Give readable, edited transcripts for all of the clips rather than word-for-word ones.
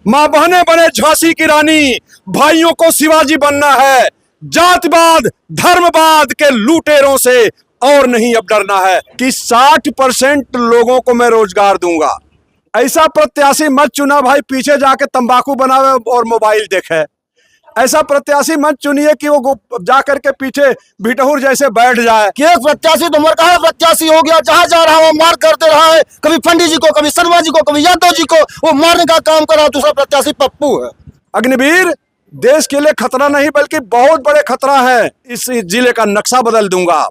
माँ बहने बने झांसी की रानी, भाइयों को शिवाजी बनना है। जातिवाद धर्मवाद के लुटेरों से और नहीं अब डरना है कि 60% लोगों को मैं रोजगार दूंगा। ऐसा प्रत्याशी मत चुना भाई पीछे जाके तंबाकू बनावे और मोबाइल देखे। ऐसा प्रत्याशी मत चुनिए कि वो जा करके पीछे भिटहुर जैसे बैठ जाए। कि एक प्रत्याशी तो मर कहा प्रत्याशी हो गया, जहां जा रहा है वो मार करते रहा है। कभी पंडित जी को, कभी शर्मा जी को, कभी यादव जी को वो मारने का काम कर रहा है। दूसरा प्रत्याशी पप्पू है। अग्निवीर देश के लिए खतरा नहीं बल्कि बहुत बड़े खतरा है। इस जिले का नक्शा बदल दूंगा।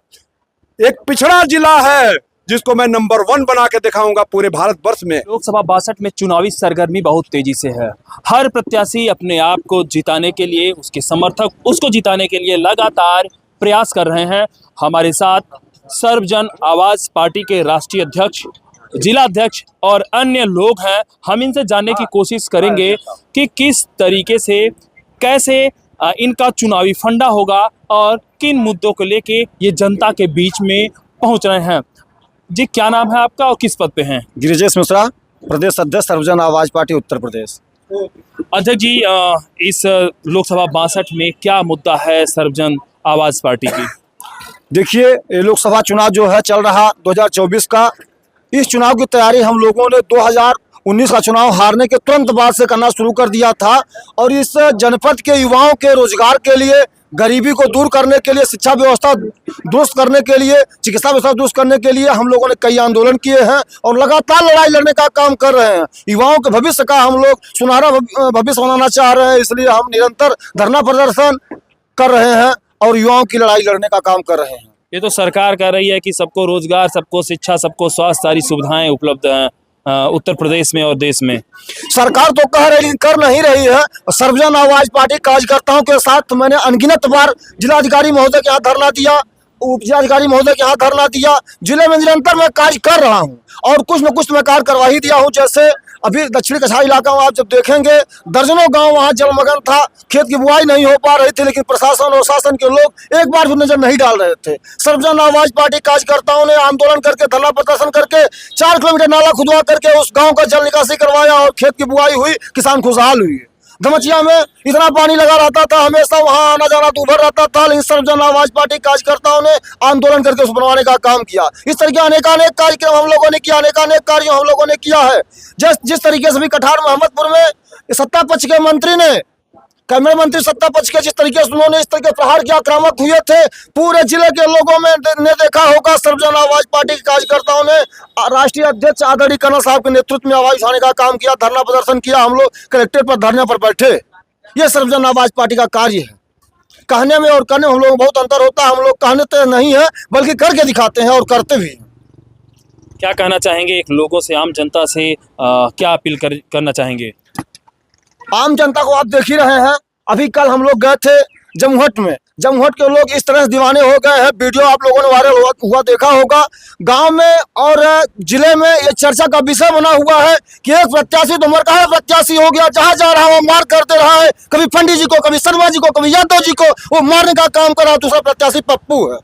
एक पिछड़ा जिला है जिसको मैं नंबर 1 बना के दिखाऊंगा पूरे भारतवर्ष में। लोकसभा 62 में चुनावी सरगर्मी बहुत तेजी से है। हर प्रत्याशी अपने आप को जिताने के लिए, उसके समर्थक उसको जिताने के लिए लगातार प्रयास कर रहे हैं। हमारे साथ सर्वजन आवाज पार्टी के राष्ट्रीय अध्यक्ष, जिला अध्यक्ष और अन्य लोग हैं। हम इनसे जानने की कोशिश करेंगे कि किस तरीके से, कैसे इनका चुनावी फंडा होगा और किन मुद्दों को लेके ये जनता के बीच में पहुंच रहे हैं। जी, क्या नाम है आपका और किस पद पे हैं? गिरिजेश मिश्रा, प्रदेश अध्यक्ष सर्वजन आवाज पार्टी उत्तर प्रदेश। अध्यक्ष जी, इस लोकसभा 62 में क्या मुद्दा है सर्वजन आवाज पार्टी की? देखिए, ये लोकसभा चुनाव जो है चल रहा 2024 का, इस चुनाव की तैयारी हम लोगों ने 2019 का चुनाव हारने के तुरंत बाद से करना शुरू कर दिया था। और इस जनपद के युवाओं के रोजगार के लिए, गरीबी को दूर करने के लिए, शिक्षा व्यवस्था दुरुस्त करने के लिए, चिकित्सा व्यवस्था दुरुस्त करने के लिए हम लोगों ने कई आंदोलन किए हैं और लगातार लड़ाई लड़ने का काम कर रहे हैं। युवाओं के भविष्य का हम लोग सुनहरा भविष्य बनाना चाह रहे हैं, इसलिए हम निरंतर धरना प्रदर्शन कर रहे हैं और युवाओं की लड़ाई लड़ने का काम कर रहे हैं। ये तो सरकार कह रही है कि सबको रोजगार, सबको शिक्षा, सबको स्वास्थ्य, सारी सुविधाएं उपलब्ध हैं उत्तर प्रदेश में और देश में। सरकार तो कह रही कर नहीं रही है। सर्वजन आवाज पार्टी कार्यकर्ताओं के साथ मैंने अनगिनत बार जिलाधिकारी महोदय के यहाँ धरना दिया, उप जिलाधिकारी महोदय के यहाँ धरना दिया। जिले में निरंतर मैं कार्य कर रहा हूँ और कुछ न कुछ मैं कार्य करवा ही दिया हूँ। जैसे अभी दक्षिणी कछार इलाका में आप जब देखेंगे, दर्जनों गांव वहां जलमग्न था, खेत की बुआई नहीं हो पा रही थी, लेकिन प्रशासन और शासन के लोग एक बार भी नजर नहीं डाल रहे थे। सर्वजन आवाज पार्टी कार्यकर्ताओं ने आंदोलन करके, धरना प्रदर्शन करके 4 किलोमीटर नाला खुदवा करके उस गांव का जल निकासी करवाया और खेत की बुआई हुई, किसान खुशहाल हुई। धमचिया में इतना पानी लगा रहता था, हमेशा वहां आना जाना दूभर रहता था, लेकिन सर्वजन आवाज पार्टी कार्यकर्ताओं ने आंदोलन करके उस बनवाने का काम किया। इस तरह के अनेकानेक कार्यक्रम हम लोगों ने किया, अनेकानेक कार्य हम लोगों ने किया है। जिस तरीके से भी कठार मोहम्मदपुर में सत्ता पक्ष के मंत्री ने, कैबिनेट मंत्री सत्ता पक्ष के जिस तरीके से उन्होंने इस तरह के प्रहार के आक्रामक हुए थे, पूरे जिले के लोगों में ने देखा होगा। सर्वजन आवाज पार्टी के कार्यकर्ताओं ने राष्ट्रीय अध्यक्ष आदरणीय कर्नल साहब के नेतृत्व में आवाज उठाने का काम किया, धरना प्रदर्शन किया। हम लोग कलेक्ट्रेट पर धरने पर बैठे। ये सर्वजन आवाज पार्टी का कार्य है। कहने में और करने में हम लोग बहुत अंतर होता है। हम लोग कहने तो नहीं है बल्कि करके दिखाते हैं और करते भी। क्या कहना चाहेंगे एक लोगों से, आम जनता से क्या अपील करना चाहेंगे? आम जनता को आप देख ही रहे हैं। अभी कल हम लोग गए थे जमुहट में, जमुहट के लोग इस तरह से दीवाने हो गए हैं। वीडियो आप लोगों ने वायरल हुआ देखा होगा। गांव में और जिले में ये चर्चा का विषय बना हुआ है कि एक प्रत्याशी तो मर कहा प्रत्याशी हो गया, जहां जा रहा है वो मार करते रहा है। कभी पंडित जी को, कभी शर्मा जी को, कभी यादव जी को वो मारने का काम कर रहा है। दूसरा प्रत्याशी पप्पू है।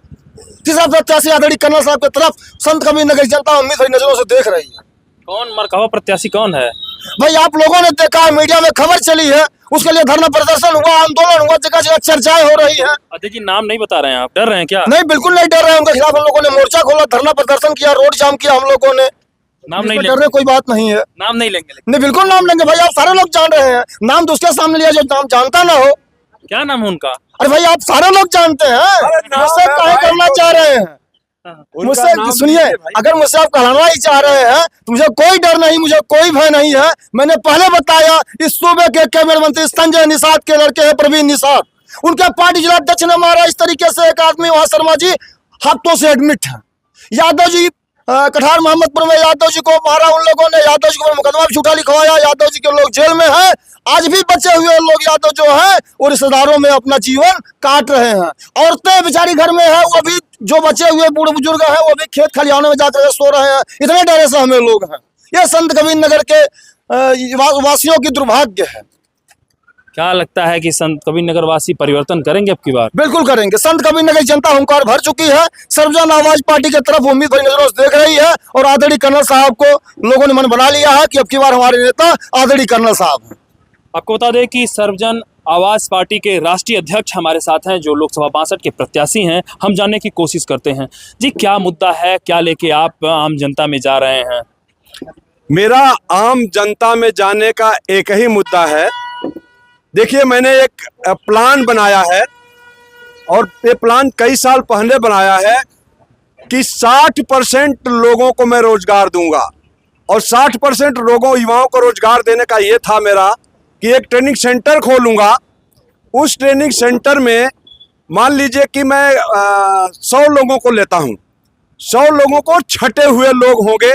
तीसरा प्रत्याशी आदरणीय कर्नल साहब की तरफ संत कबीर नगर जनता उम्मीद भरी नजरों से देख रही है। कौन मरकवा प्रत्याशी कौन है भाई? आप लोगों ने देखा है, मीडिया में खबर चली है, उसके लिए धरना प्रदर्शन हुआ, आंदोलन हुआ, जगह जगह चर्चाएं हो रही हैं। अध्यक्ष जी, नाम नहीं बता रहे हैं आप, डर रहे हैं क्या? नहीं, बिल्कुल नहीं डर रहे हैं। उनके खिलाफ हम लोगों ने मोर्चा खोला, धरना प्रदर्शन किया, रोड जाम किया हम लोगों ने। नाम नहीं डरने कोई बात नहीं है। नाम नहीं लेंगे? नहीं, बिल्कुल नाम लेंगे भाई। आप सारे लोग जान रहे हैं। नाम तो उसके सामने लिया जो नाम जानता ना हो। क्या नाम है उनका? अरे भाई, आप सारे लोग जानते हैं। मुझसे काहे करना चाह रहे हैं? मुझसे सुनिए, अगर मुझसे आप कहलाना ही चाह रहे हैं तो मुझे कोई डर नहीं, मुझे कोई भय नहीं है। मैंने पहले बताया, इस सूबे के कैबिनेट मंत्री संजय निषाद के लड़के हैं प्रवीण निषाद, उनके पार्टी जिला अध्यक्ष ने मारा। इस तरीके से एक आदमी वहां शर्मा जी हफ्तों से एडमिट है। यादव जी कठार मोहम्मदपुर में यादव जी को मारा उन लोगों ने, यादव जी को मुकदमा भी झूठा लिखवाया, यादव जी के लोग जेल में हैं। आज भी बचे हुए लोग यादव जो है वो रिश्तेदारों में अपना जीवन काट रहे हैं। औरतें बेचारी घर में है, वो भी जो बचे हुए बूढ़े बुजुर्ग हैं वो भी खेत खलिहानों में जाकर सो रहे हैं। इतने डरे से हमें लोग हैं। ये संत कबीर नगर के वासियों की दुर्भाग्य है। क्या लगता है कि संत कबीर नगर वासी परिवर्तन करेंगे अब की बार? बिल्कुल करेंगे। संत कबीर नगर जनता हुंकार भर चुकी है। सर्वजन आवाज पार्टी की तरफ उम्मीद भरी नजरों से देख रही है और आदरणीय कर्नल साहब को लोगों ने मन बना लिया है कि अब की बार हमारे नेता आदरणीय कर्नल साहब हैं। आपको बता दें कि सर्वजन आवाज पार्टी के राष्ट्रीय अध्यक्ष हमारे साथ हैं, जो लोकसभा 62 के प्रत्याशी हैं। हम जानने की कोशिश करते हैं जी, क्या मुद्दा है, क्या लेके आप आम जनता में जा रहे हैं? मेरा आम जनता में जाने का एक ही मुद्दा है। देखिए, मैंने एक प्लान बनाया है और ये प्लान कई साल पहले बनाया है कि 60% लोगों को मैं रोजगार दूंगा और 60% लोगों युवाओं को रोजगार देने का ये था मेरा कि एक ट्रेनिंग सेंटर खोलूंगा। उस ट्रेनिंग सेंटर में मान लीजिए कि मैं 100 लोगों को लेता हूं। 100 लोगों को छटे हुए लोग होंगे।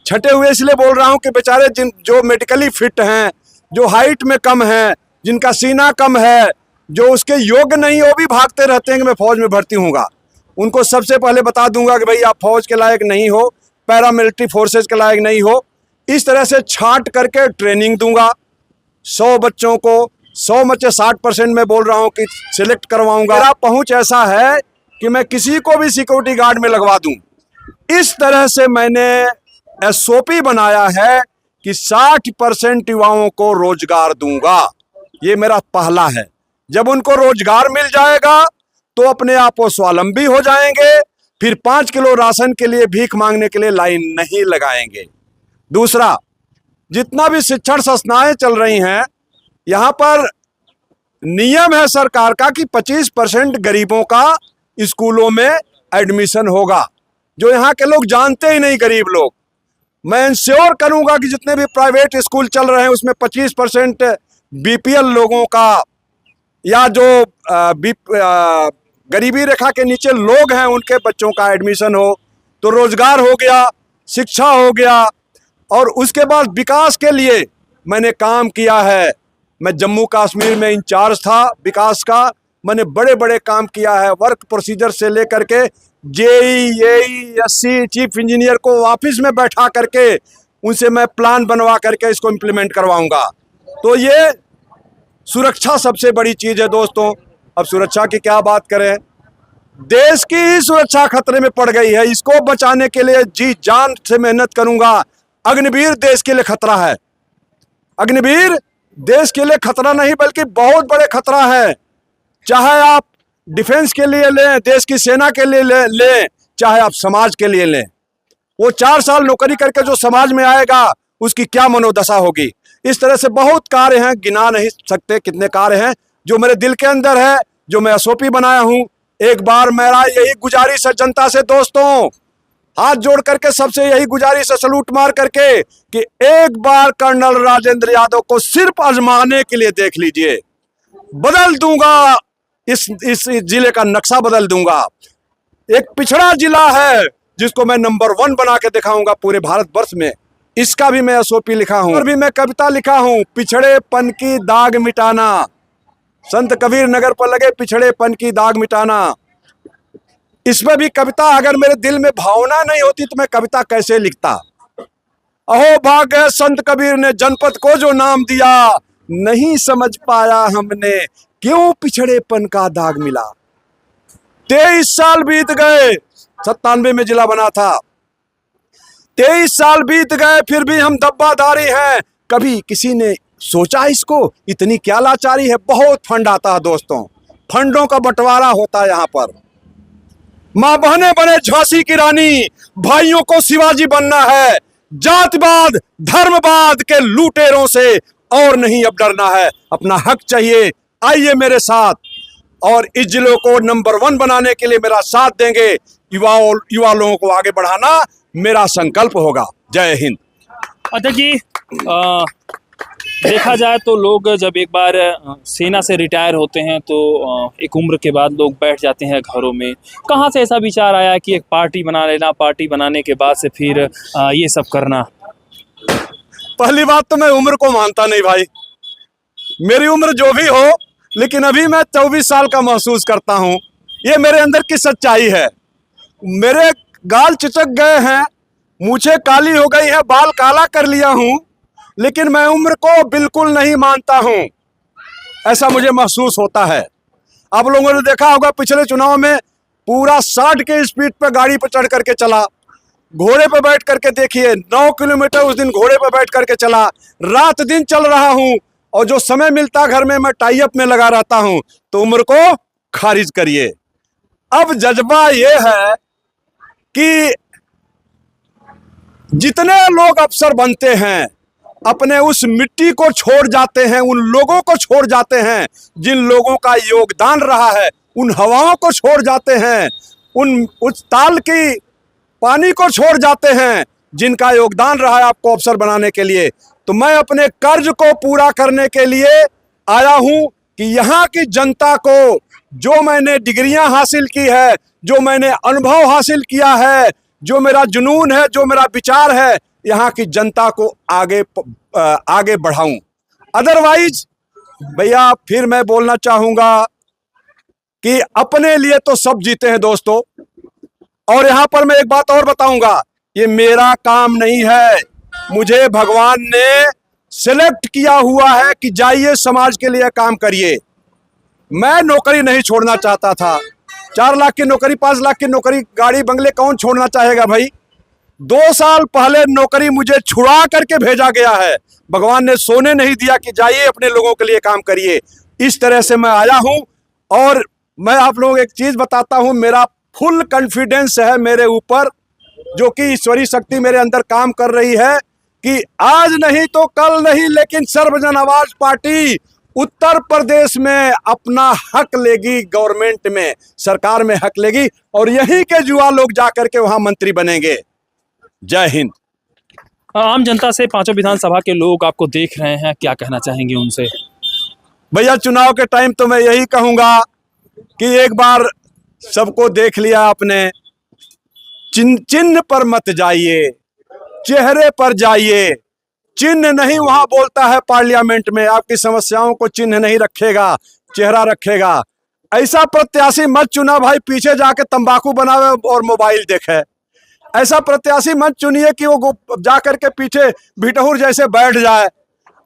छटे हुए इसलिए बोल रहा हूं कि बेचारे जो मेडिकली फिट हैं, जो हाइट में कम हैं, जिनका सीना कम है, जो उसके योग्य नहीं, वो भी भागते रहते हैं कि मैं फौज में भर्ती हूँगा। उनको सबसे पहले बता दूंगा कि भाई आप फौज के लायक नहीं हो, पैरामिलिट्री फोर्सेज के लायक नहीं हो। इस तरह से छांट करके ट्रेनिंग दूंगा 100 बच्चों को। 100 में से 60% में बोल रहा हूं कि सिलेक्ट करवाऊंगा। मेरा पहुंच ऐसा है कि मैं किसी को भी सिक्योरिटी गार्ड में लगवा दूं। इस तरह से मैंने एसओपी बनाया है कि 60% युवाओं को रोजगार दूंगा। ये मेरा पहला है। जब उनको रोजगार मिल जाएगा तो अपने आप वो स्वावलंबी हो जाएंगे, फिर 5 किलो राशन के लिए भीख मांगने के लिए लाइन नहीं लगाएंगे। दूसरा, जितना भी शिक्षण संस्थाएं चल रही हैं, यहाँ पर नियम है सरकार का कि 25% गरीबों का स्कूलों में एडमिशन होगा, जो यहाँ के लोग जानते ही नहीं, गरीब लोग। मैं इंश्योर करूंगा कि जितने भी प्राइवेट स्कूल चल रहे हैं उसमें 25% बीपीएल लोगों का या जो गरीबी रेखा के नीचे लोग हैं उनके बच्चों का एडमिशन हो, तो रोजगार हो गया, शिक्षा हो गया। और उसके बाद विकास के लिए मैंने काम किया है। मैं जम्मू कश्मीर में इंचार्ज था विकास का। मैंने बड़े बड़े काम किया है, वर्क प्रोसीजर से लेकर के जेई, एससी, चीफ इंजीनियर को ऑफिस में बैठा करके उनसे मैं प्लान बनवा करके इसको इम्प्लीमेंट करवाऊंगा। तो ये सुरक्षा सबसे बड़ी चीज है दोस्तों। अब सुरक्षा की क्या बात करें, देश की ही सुरक्षा खतरे में पड़ गई है। इसको बचाने के लिए जी जान से मेहनत करूंगा। अग्निवीर देश के लिए खतरा है। अग्निवीर देश के लिए खतरा नहीं बल्कि बहुत बड़े खतरा है। चाहे आप डिफेंस के लिए लें, देश की सेना के लिए लें, चाहे आप समाज के लिए लें। वो 4 साल नौकरी करके जो समाज में आएगा उसकी क्या मनोदशा होगी। इस तरह से बहुत कार्य हैं, गिना नहीं सकते कितने कार्य हैं जो मेरे दिल के अंदर है, जो मैं एसओपी बनाया हूं। एक बार मेरा यही गुजारिश है जनता से दोस्तों, हाथ जोड़ करके सबसे यही गुजारिश है, सलूट मार करके, कि एक बार कर्नल राजेंद्र यादव को सिर्फ आजमाने के लिए देख लीजिए। बदल दूंगा इस जिले का नक्शा, बदल दूंगा। एक पिछड़ा जिला है जिसको मैं नंबर 1 बना के दिखाऊंगा पूरे भारतवर्ष में। इसका भी मैं एसओपी लिखा हूं और भी मैं कविता लिखा हूं, पिछड़ेपन की दाग मिटाना। संत कबीर नगर पर लगे पिछड़ेपन की दाग मिटाना। इसमें भी कविता, अगर मेरे दिल में भावना नहीं होती तो मैं कविता कैसे लिखता। अहो भाग्य संत कबीर ने जनपद को जो नाम दिया, नहीं समझ पाया हमने क्यों पिछड़ेपन का दाग मिला। 23 साल बीत गए, 97 में जिला बना था। 23 साल बीत गए फिर भी हम दब्बादारी हैं। कभी किसी ने सोचा इसको, इतनी क्या लाचारी है। बहुत फंड आता है दोस्तों, फंडों का बंटवारा होता है यहाँ पर। माँ बहने बने झांसी की रानी, भाइयों को शिवाजी बनना है। जातिवाद धर्मवाद के लुटेरों से और नहीं अब डरना है। अपना हक चाहिए, आइए मेरे साथ और इस जिले को नंबर 1 बनाने के लिए मेरा साथ देंगे। युवा लोगों को आगे बढ़ाना मेरा संकल्प होगा। जय हिंद। अध्यक्ष जी, देखा जाए तो लोग जब एक बार सेना से रिटायर होते हैं तो एक उम्र के बाद लोग बैठ जाते हैं घरों में। कहाँ से ऐसा विचार आया कि एक पार्टी बना लेना, पार्टी बनाने के बाद से फिर ये सब करना? पहली बात तो मैं उम्र को मानता नहीं भाई। मेरी उम्र जो भी हो, लेकिन अभी मैं 24 साल का महसूस करता हूँ। ये मेरे अंदर की सच्चाई है। मेरे गाल चिचक गए हैं, मूछें काली हो गई है, बाल काला कर लिया हूँ, लेकिन मैं उम्र को बिल्कुल नहीं मानता हूँ। ऐसा मुझे महसूस होता है। आप लोगों ने देखा होगा पिछले चुनाव में पूरा 60 के स्पीड पे गाड़ी पर चढ़ करके चला। घोड़े पे बैठ करके देखिए, 9 किलोमीटर उस दिन घोड़े पे बैठ करके चला। रात दिन चल रहा हूँ, और जो समय मिलता घर में मैं टाई अप में लगा रहता हूं, तो उम्र को खारिज करिए। अब जज्बा ये है कि जितने लोग अफसर बनते हैं अपने उस मिट्टी को छोड़ जाते हैं, उन लोगों को छोड़ जाते हैं जिन लोगों का योगदान रहा है, उन हवाओं को छोड़ जाते हैं, उस ताल की पानी को छोड़ जाते हैं जिनका योगदान रहा है आपको अफसर बनाने के लिए। तो मैं अपने कर्ज को पूरा करने के लिए आया हूं कि यहाँ की जनता को जो मैंने डिग्रियां हासिल की है, जो मैंने अनुभव हासिल किया है, जो मेरा जुनून है, जो मेरा विचार है, यहाँ की जनता को आगे बढ़ाऊं। अदरवाइज भैया फिर मैं बोलना चाहूंगा कि अपने लिए तो सब जीते हैं दोस्तों। और यहां पर मैं एक बात और बताऊंगा, ये मेरा काम नहीं है, मुझे भगवान ने सिलेक्ट किया हुआ है कि जाइए समाज के लिए काम करिए। मैं नौकरी नहीं छोड़ना चाहता था। 4 लाख की नौकरी, 5 लाख की नौकरी, गाड़ी बंगले कौन छोड़ना चाहेगा भाई। 2 साल पहले नौकरी मुझे छुड़ा करके भेजा गया है। भगवान ने सोने नहीं दिया कि जाइए अपने लोगों के लिए काम करिए। इस तरह से मैं आया हूं और मैं आप लोगों को एक चीज बताता हूं, मेरा फुल कॉन्फिडेंस है मेरे ऊपर, जो कि ईश्वरीय शक्ति मेरे अंदर काम कर रही है कि आज नहीं तो कल नहीं, लेकिन सर्वजन आवाज पार्टी उत्तर प्रदेश में अपना हक लेगी, गवर्नमेंट में, सरकार में हक लेगी और यहीं के युवा लोग जाकर के वहां मंत्री बनेंगे। जय हिंद। आम जनता से पांचों विधानसभा के लोग आपको देख रहे हैं, क्या कहना चाहेंगे उनसे? भैया चुनाव के टाइम तो मैं यही कहूंगा कि एक बार सबको देख लिया आपने, चिन्ह पर मत जाइए, चेहरे पर जाइए। चिन्ह नहीं वहां बोलता है पार्लियामेंट में, आपकी समस्याओं को चिन्ह नहीं रखेगा, चेहरा रखेगा। ऐसा प्रत्याशी मत चुना भाई पीछे जाके तंबाकू बनावे और मोबाइल देखे। ऐसा प्रत्याशी मत चुनिए कि वो जाकर के पीछे भिटहुर जैसे बैठ जाए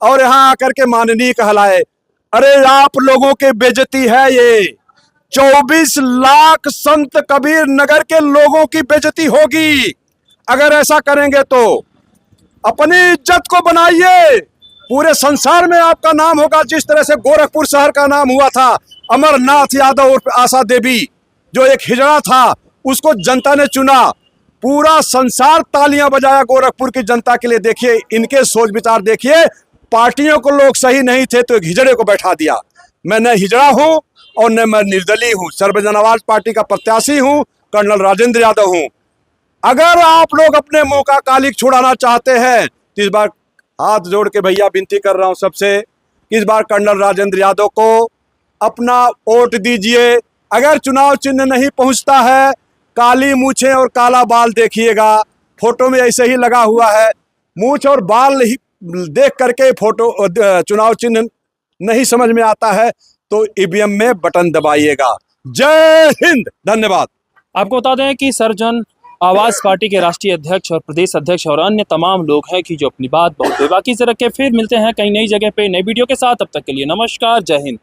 और यहाँ आकर के माननीय कहलाए। अरे आप लोगों की बेइज्जती है ये। 24 लाख संत कबीर नगर के लोगों की बेइज्जती होगी अगर ऐसा करेंगे तो। अपनी इज्जत को बनाइए, पूरे संसार में आपका नाम होगा। जिस तरह से गोरखपुर शहर का नाम हुआ था अमरनाथ यादव और आशा देवी, जो एक हिजड़ा था, उसको जनता ने चुना, पूरा संसार तालियां बजाया गोरखपुर की जनता के लिए। देखिए इनके सोच विचार देखिए, पार्टियों को लोग सही नहीं थे तो एक हिजड़े को बैठा दिया। मैं न हिजड़ा हूं और न मैं निर्दलीय हूं, सर्वजन आवाज पार्टी का प्रत्याशी हूं, कर्नल राजेंद्र यादव हूं। अगर आप लोग अपने मुंह का कालिक छुड़ाना चाहते हैं तो इस बार हाथ जोड़ के भैया विनती कर रहा हूं सबसे, इस बार कर्नल राजेंद्र यादव को अपना वोट दीजिए। अगर चुनाव चिन्ह नहीं पहुंचता है, काली मूछें और काला बाल देखिएगा, फोटो में ऐसे ही लगा हुआ है। मूछ और बाल ही देख करके फोटो चुनाव चिन्ह नहीं समझ में आता है तो ईवीएम में बटन दबाइएगा। जय हिंद, धन्यवाद। आपको बता दें कि सर्वजन आवाज पार्टी के राष्ट्रीय अध्यक्ष और प्रदेश अध्यक्ष और अन्य तमाम लोग हैं कि जो अपनी बात बहुत बेबाकी से रखे। फिर मिलते हैं कहीं नई जगह पे नई वीडियो के साथ, तब तक के लिए नमस्कार, जय हिंद।